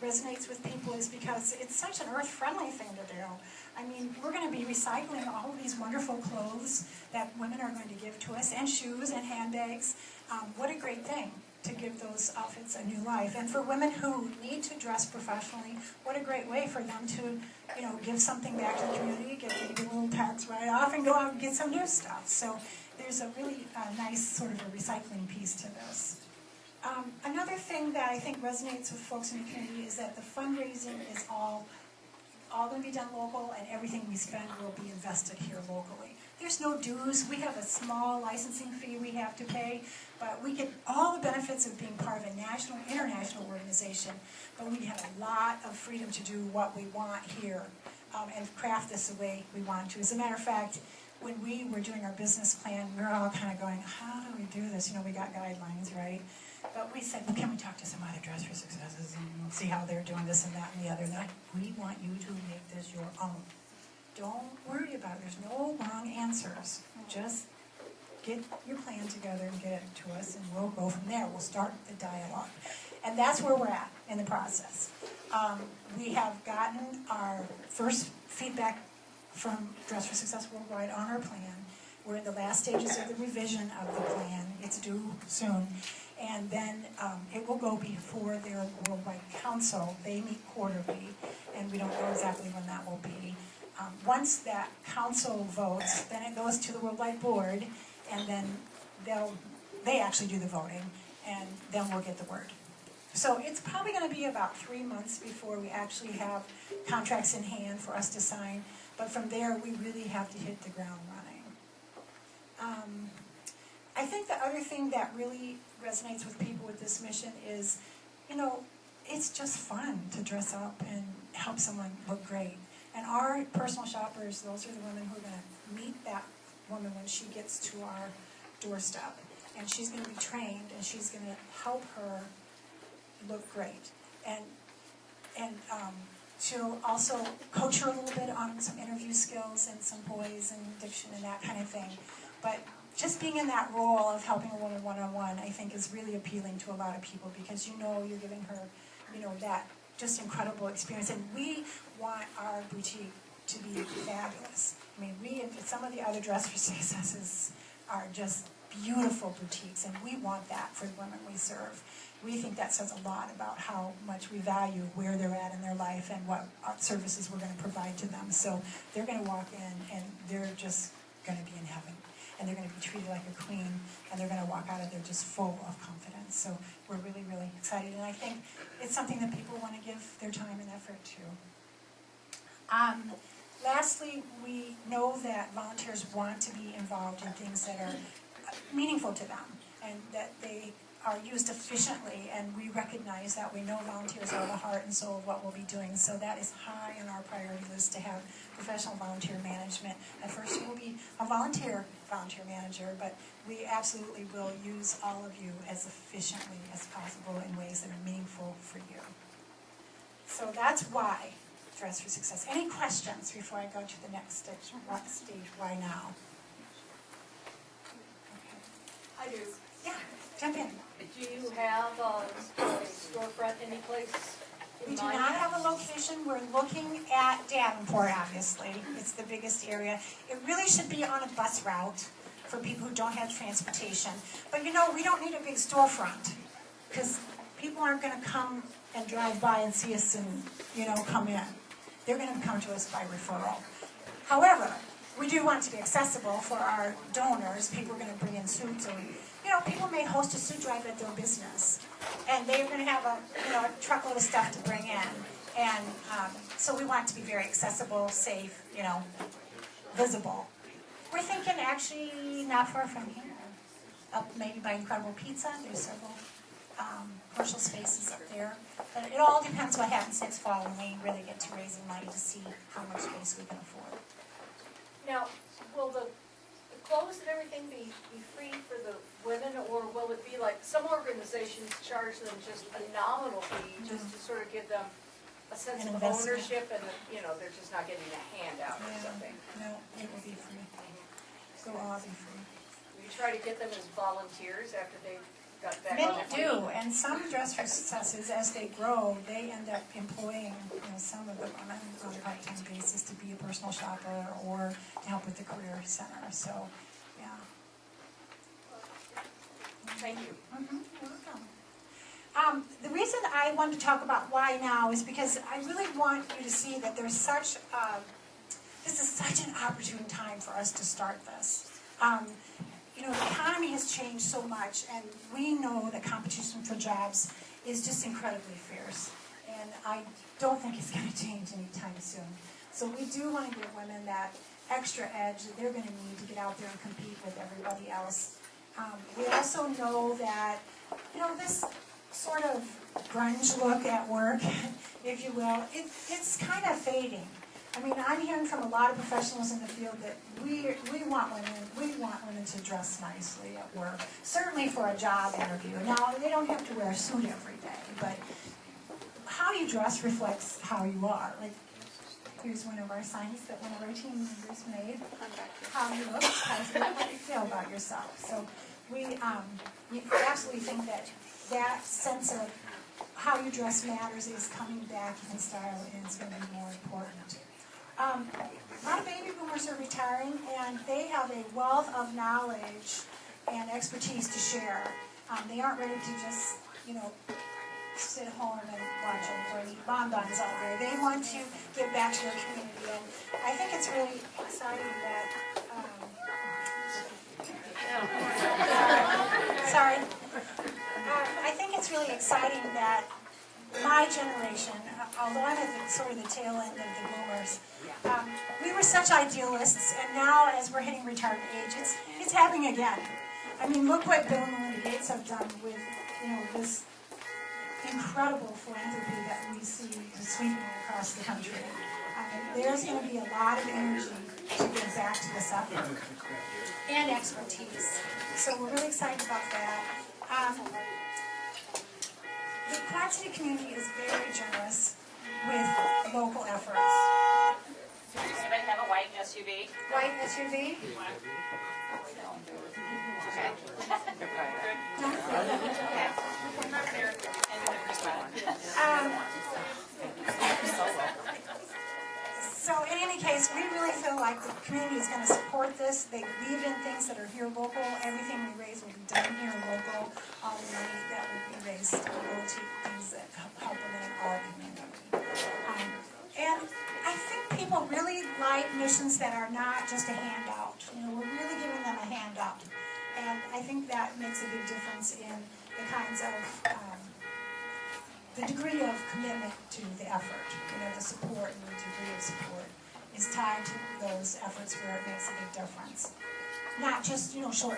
resonates with people is because it's such an earth-friendly thing to do. I mean, we're going to be recycling all of these wonderful clothes that women are going to give to us, and shoes and handbags. What a great thing to give those outfits a new life. And for women who need to dress professionally, what a great way for them to, give something back to the community, get maybe a little tax write-off, and go out and get some new stuff. So there's a really nice sort of a recycling piece to this. Another thing that I think resonates with folks in the community is that the fundraising is all going to be done local, and everything we spend will be invested here locally. There's no dues. We have a small licensing fee we have to pay, but we get all the benefits of being part of a national, international organization, but we have a lot of freedom to do what we want here and craft this the way we want to. As a matter of fact, when we were doing our business plan, we were all kind of going, how do we do this? We got guidelines, right? But we said, well, can we talk to some other Dress for Successes and see how they're doing this and that and the other? And they're like, we want you to make this your own. Don't worry about it. There's no wrong answers. Just get your plan together and get it to us, and we'll go from there. We'll start the dialogue. And that's where we're at in the process. We have gotten our first feedback from Dress for Success Worldwide on our plan. We're in the last stages of the revision of the plan. It's due soon. And then it will go before their Worldwide Council. They meet quarterly, and we don't know exactly when that will be. Once that council votes, then it goes to the Worldwide Board, and then they actually do the voting, and then we'll get the word. So it's probably going to be about 3 months before we actually have contracts in hand for us to sign, but from there we really have to hit the ground running. I think the other thing that really resonates with people with this mission is, it's just fun to dress up and help someone look great. And our personal shoppers, those are the women who are going to meet that woman when she gets to our doorstep. And she's going to be trained, and she's going to help her look great. And she'll also coach her a little bit on some interview skills and some poise and diction and that kind of thing. But just being in that role of helping a woman one-on-one, I think, is really appealing to a lot of people, because you're giving her, that just incredible experience. And we want our boutique to be fabulous. I mean, some of the other Dress for Successes are just beautiful boutiques, and we want that for the women we serve. We think that says a lot about how much we value where they're at in their life and what services we're going to provide to them. So they're going to walk in, and they're just going to be in heaven. And they're going to be treated like a queen, and they're going to walk out of there just full of confidence. So we're really, really excited, and I think it's something that people want to give their time and effort to. Lastly, we know that volunteers want to be involved in things that are meaningful to them, and that they are used efficiently, and we recognize that. We know volunteers are the heart and soul of what we'll be doing, so that is high on our priority list, to have professional volunteer management. At first it will be a volunteer manager, but we absolutely will use all of you as efficiently as possible in ways that are meaningful for you. So that's why Dress for Success. Any questions before I go to the next stage? Why now? Okay. I do. Yeah, jump in. Do you have a storefront anyplace in We do mind? not have a location. We're looking at Davenport, obviously. It's the biggest area. It really should be on a bus route for people who don't have transportation. But we don't need a big storefront, because people aren't going to come and drive by and see us and, come in. They're going to come to us by referral. However, we do want to be accessible for our donors. People are going to bring in suits, or people may host a suit drive at their business, and they're going to have a truckload of stuff to bring in, and so we want it to be very accessible, safe, visible. We're thinking actually not far from here, up maybe by Incredible Pizza. There's several commercial spaces up there, but it all depends what happens next fall when we really get to raising money to see how much space we can afford. Now, will the clothes and everything be free for the women, or will it be like some organizations charge them just a nominal fee just to sort of give them a sense of ownership, and they're just not getting a handout or something? No, it will be free. So all be free. You try to get them as volunteers after they've got back on Many their feet. do, and some dress for successes, as they grow, they end up employing, some of the women on a part-time basis to be a personal shopper or to help with the career center. So, yeah. Thank you. You're welcome. The reason I wanted to talk about why now is because I really want you to see that there's this is such an opportune time for us to start this. The economy has changed so much, and we know that competition for jobs is just incredibly fierce. And I don't think it's going to change anytime soon. So we do want to give women that extra edge that they're going to need to get out there and compete with everybody else. We also know that, this sort of grunge look at work, if you will, it's kind of fading. I mean, I'm hearing from a lot of professionals in the field that we want women to dress nicely at work, certainly for a job interview. Now, they don't have to wear a suit every day, but how you dress reflects how you are. Like, here's one of our signs that one of our team members made. How you look, how you feel about yourself. So we absolutely think that sense of how you dress matters is coming back in style and is going to be more important. A lot of baby boomers are retiring, and they have a wealth of knowledge and expertise to share. They aren't ready to just, sit home and watch or eat bonbons all day. They want to give back to their community, and I think it's really exciting that. Sorry. I think it's really exciting that my generation, although I'm at sort of the tail end of the boomers, we were such idealists, and now as we're hitting retirement age, it's happening again. I mean, look what Bill and Melinda Gates have done with, this incredible philanthropy that we see sweeping across the country. There's going to be a lot of energy to give back to this effort and expertise. So we're really excited about that. The Quad City community is very generous with local efforts. Does anybody have a white SUV? White SUV? Okay. So in any case, we really feel like the community is going to support this. They believe in things that are here local. Everything we raise will be done here local. All the money that will be raised will go to things that help women in our community. And I think people really like missions that are not just a handout. We're really giving them a hand up. And I think that makes a big difference in the kinds of, the degree of commitment to the effort. The support and the degree of support is tied to those efforts where it makes a big difference. Not just, short